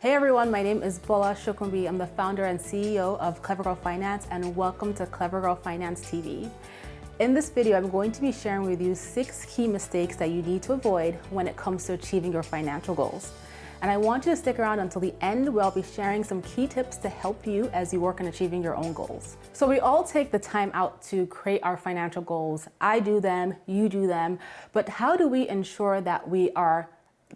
Hey everyone, my name is Bola Shokunbi. I'm the founder and CEO of Clever Girl Finance, and welcome to Clever Girl Finance TV. In this video, I'm going to be sharing with you 6 key mistakes that you need to avoid when it comes to achieving your financial goals. And I want you to stick around until the end, where I'll be sharing some key tips to help you as you work on achieving your own goals. So we all take the time out to create our financial goals. I do them, you do them, but how do we ensure that we are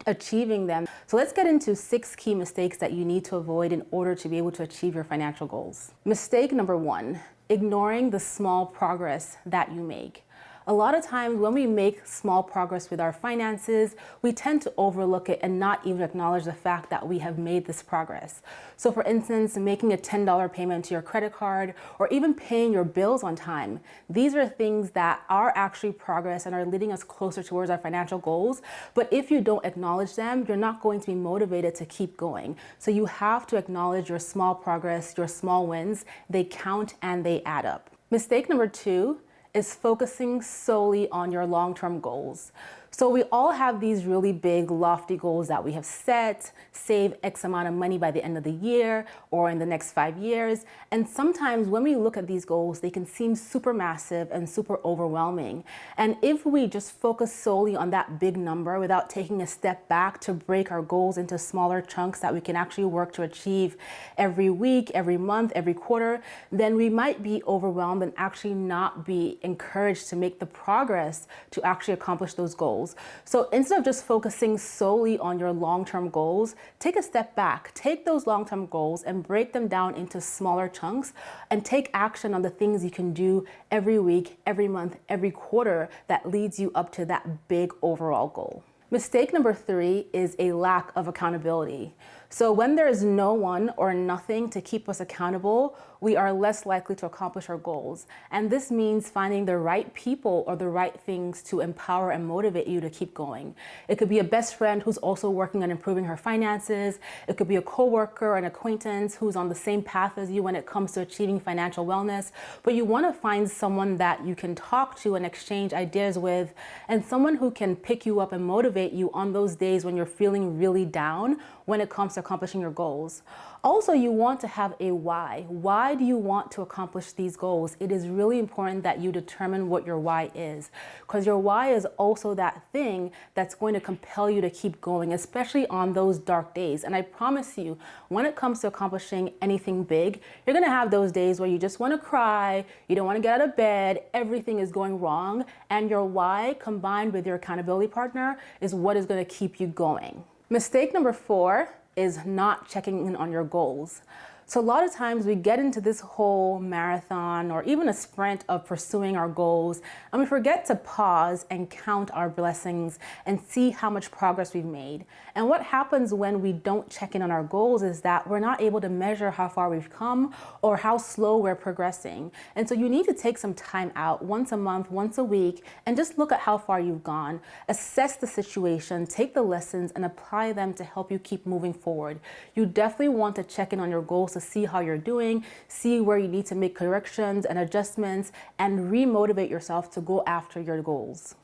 achieving them? So let's get into 6 key mistakes that you need to avoid in order to be able to achieve your financial goals. Mistake number 1, ignoring the small progress that you make. A lot of times when we make small progress with our finances, we tend to overlook it and not even acknowledge the fact that we have made this progress. So for instance, making a $10 payment to your credit card, or even paying your bills on time. These are things that are actually progress and are leading us closer towards our financial goals. But if you don't acknowledge them, you're not going to be motivated to keep going. So you have to acknowledge your small progress, your small wins. They count and they add up. Mistake number 2 is focusing solely on your long-term goals. So we all have these really big, lofty goals that we have set: save X amount of money by the end of the year or in the next 5 years. And sometimes when we look at these goals, they can seem super massive and super overwhelming. And if we just focus solely on that big number without taking a step back to break our goals into smaller chunks that we can actually work to achieve every week, every month, every quarter, then we might be overwhelmed and actually not be encouraged to make the progress to actually accomplish those goals. So instead of just focusing solely on your long-term goals, take a step back, take those long-term goals and break them down into smaller chunks and take action on the things you can do every week, every month, every quarter that leads you up to that big overall goal. Mistake number 3 is a lack of accountability. So when there is no one or nothing to keep us accountable, we are less likely to accomplish our goals. And this means finding the right people or the right things to empower and motivate you to keep going. It could be a best friend who's also working on improving her finances. It could be a coworker or an acquaintance who's on the same path as you when it comes to achieving financial wellness. But you want to find someone that you can talk to and exchange ideas with, and someone who can pick you up and motivate you on those days when you're feeling really down when it comes to accomplishing your goals. Also, you want to have a why. Why do you want to accomplish these goals? It is really important that you determine what your why is, because your why is also that thing that's going to compel you to keep going, especially on those dark days. And I promise you, when it comes to accomplishing anything big, you're going to have those days where you just want to cry, you don't want to get out of bed, everything is going wrong, and your why combined with your accountability partner is what is going to keep you going. Mistake number 4 is not checking in on your goals. So a lot of times we get into this whole marathon or even a sprint of pursuing our goals, and we forget to pause and count our blessings and see how much progress we've made. And what happens when we don't check in on our goals is that we're not able to measure how far we've come or how slow we're progressing. And so you need to take some time out once a month, once a week, and just look at how far you've gone, assess the situation, take the lessons and apply them to help you keep moving forward. You definitely want to check in on your goals to see how you're doing, see where you need to make corrections and adjustments, and re-motivate yourself to go after your goals.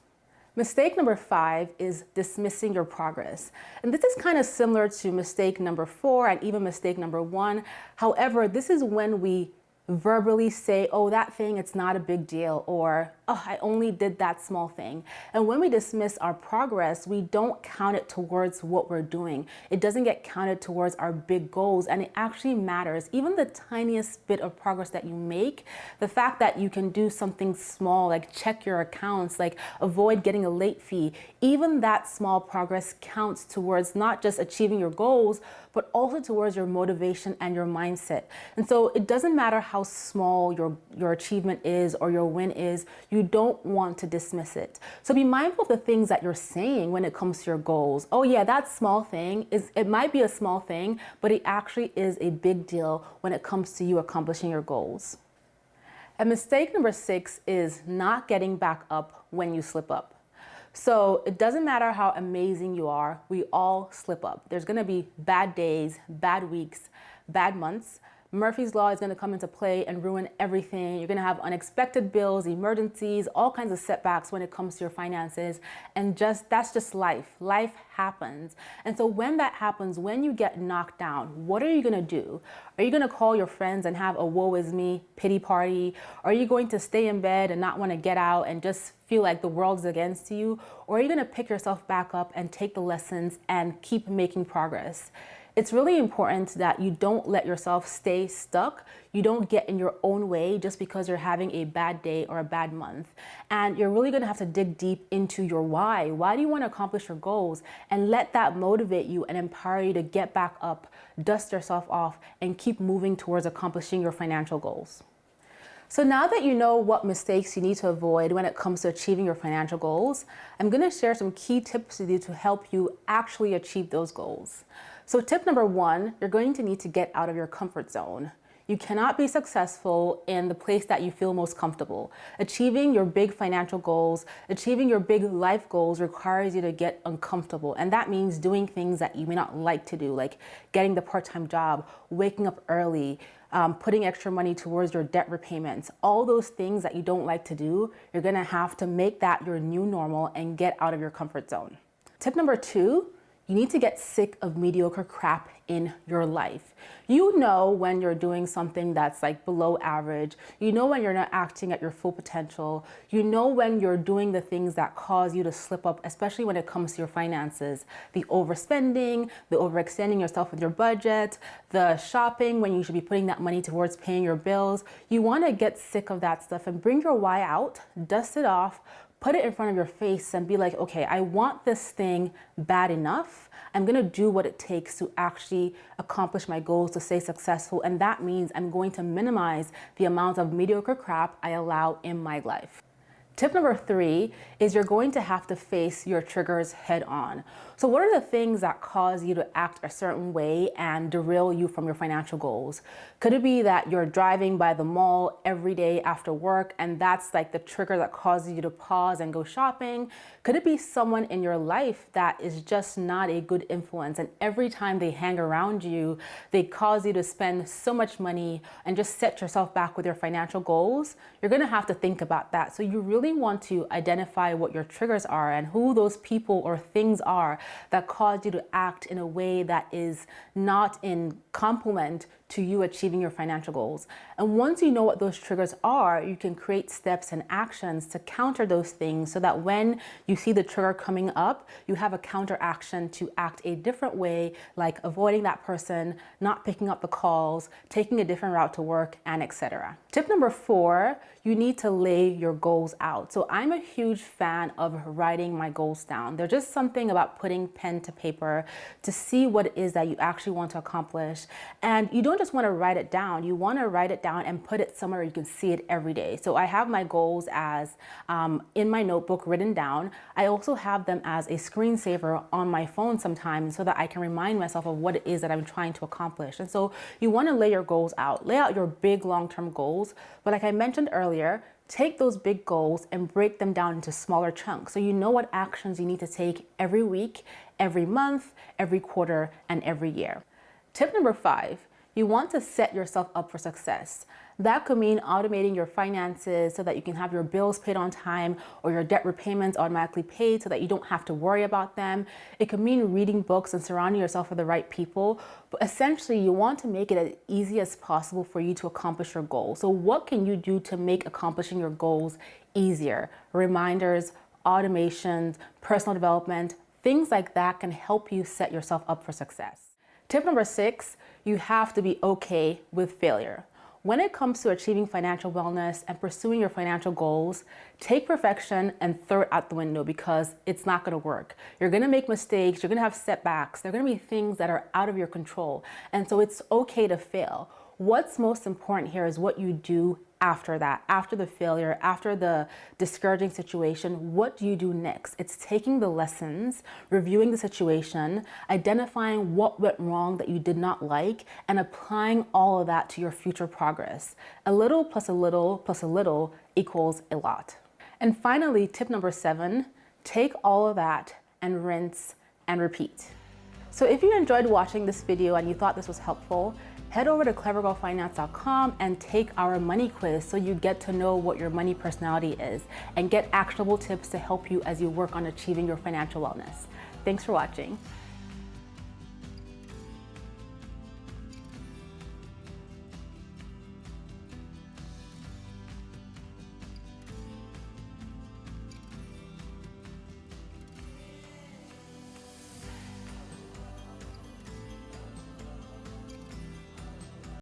Mistake number 5 is dismissing your progress. And this is kind of similar to mistake number 4 and even mistake number 1. However, this is when we verbally say, oh, that thing, it's not a big deal, or, oh, I only did that small thing. And when we dismiss our progress, we don't count it towards what we're doing. It doesn't get counted towards our big goals, and it actually matters. Even the tiniest bit of progress that you make, the fact that you can do something small, like check your accounts, like avoid getting a late fee, even that small progress counts towards not just achieving your goals, but also towards your motivation and your mindset. And so it doesn't matter how small your achievement is or your win is, you don't want to dismiss it. So be mindful of the things that you're saying when it comes to your goals. Oh yeah, that small thing it might be a small thing, but it actually is a big deal when it comes to you accomplishing your goals. And mistake number 6 is not getting back up when you slip up. So it doesn't matter how amazing you are, we all slip up. There's gonna be bad days, bad weeks, bad months, Murphy's Law is going to come into play and ruin everything. You're going to have unexpected bills, emergencies, all kinds of setbacks when it comes to your finances. And that's just life. Life happens. And so when that happens, when you get knocked down, what are you going to do? Are you going to call your friends and have a woe is me pity party? Are you going to stay in bed and not want to get out and just feel like the world's against you? Or are you going to pick yourself back up and take the lessons and keep making progress? It's really important that you don't let yourself stay stuck. You don't get in your own way just because you're having a bad day or a bad month. And you're really going to have to dig deep into your why. Why do you want to accomplish your goals? And let that motivate you and empower you to get back up, dust yourself off, and keep moving towards accomplishing your financial goals. So now that you know what mistakes you need to avoid when it comes to achieving your financial goals, I'm going to share some key tips with you to help you actually achieve those goals. So tip number one, you're going to need to get out of your comfort zone. You cannot be successful in the place that you feel most comfortable. Achieving your big financial goals, achieving your big life goals requires you to get uncomfortable. And that means doing things that you may not like to do, like getting the part-time job, waking up early, putting extra money towards your debt repayments. All those things that you don't like to do, you're gonna have to make that your new normal and get out of your comfort zone. Tip number two, you need to get sick of mediocre crap in your life. You know when you're doing something that's like below average. You know when you're not acting at your full potential. You know when you're doing the things that cause you to slip up, especially when it comes to your finances. The overspending, the overextending yourself with your budget, the shopping when you should be putting that money towards paying your bills. You want to get sick of that stuff and bring your why out, dust it off, put it in front of your face and be like, okay, I want this thing bad enough. I'm gonna do what it takes to actually accomplish my goals, to stay successful. And that means I'm going to minimize the amount of mediocre crap I allow in my life. Tip number three is you're going to have to face your triggers head on. So what are the things that cause you to act a certain way and derail you from your financial goals? Could it be that you're driving by the mall every day after work and that's like the trigger that causes you to pause and go shopping? Could it be someone in your life that is just not a good influence and every time they hang around you, they cause you to spend so much money and just set yourself back with your financial goals? You're gonna have to think about that. So you really want to identify what your triggers are and who those people or things are that cause you to act in a way that is not in complement to you achieving your financial goals. And once you know what those triggers are, you can create steps and actions to counter those things so that when you see the trigger coming up, you have a counter action to act a different way, like avoiding that person, not picking up the calls, taking a different route to work, and etc. Tip number four, you need to lay your goals out. So I'm a huge fan of writing my goals down. There's just something about putting pen to paper to see what it is that you actually want to accomplish. And you don't just want to write it down. You want to write it down and put it somewhere you can see it every day. So I have my goals as in my notebook written down. I also have them as a screensaver on my phone sometimes so that I can remind myself of what it is that I'm trying to accomplish. And so you want to lay your goals out. Lay out your big long-term goals. But like I mentioned earlier, take those big goals and break them down into smaller chunks so you know what actions you need to take every week, every month, every quarter, and every year. Tip number five, you want to set yourself up for success. That could mean automating your finances so that you can have your bills paid on time or your debt repayments automatically paid so that you don't have to worry about them. It could mean reading books and surrounding yourself with the right people. But essentially, you want to make it as easy as possible for you to accomplish your goals. So what can you do to make accomplishing your goals easier? Reminders, automations, personal development, things like that can help you set yourself up for success. Tip number six, you have to be okay with failure. When it comes to achieving financial wellness and pursuing your financial goals, take perfection and throw it out the window because it's not going to work. You're going to make mistakes. You're going to have setbacks. There are going to be things that are out of your control. And so it's okay to fail. What's most important here is what you do after that, after the failure, after the discouraging situation. What do you do next? It's taking the lessons, reviewing the situation, identifying what went wrong that you did not like, and applying all of that to your future progress. A little plus a little plus a little equals a lot. And finally, tip number seven, take all of that and rinse and repeat. So if you enjoyed watching this video and you thought this was helpful, head over to clevergirlfinance.com and take our money quiz so you get to know what your money personality is and get actionable tips to help you as you work on achieving your financial wellness. Thanks for watching.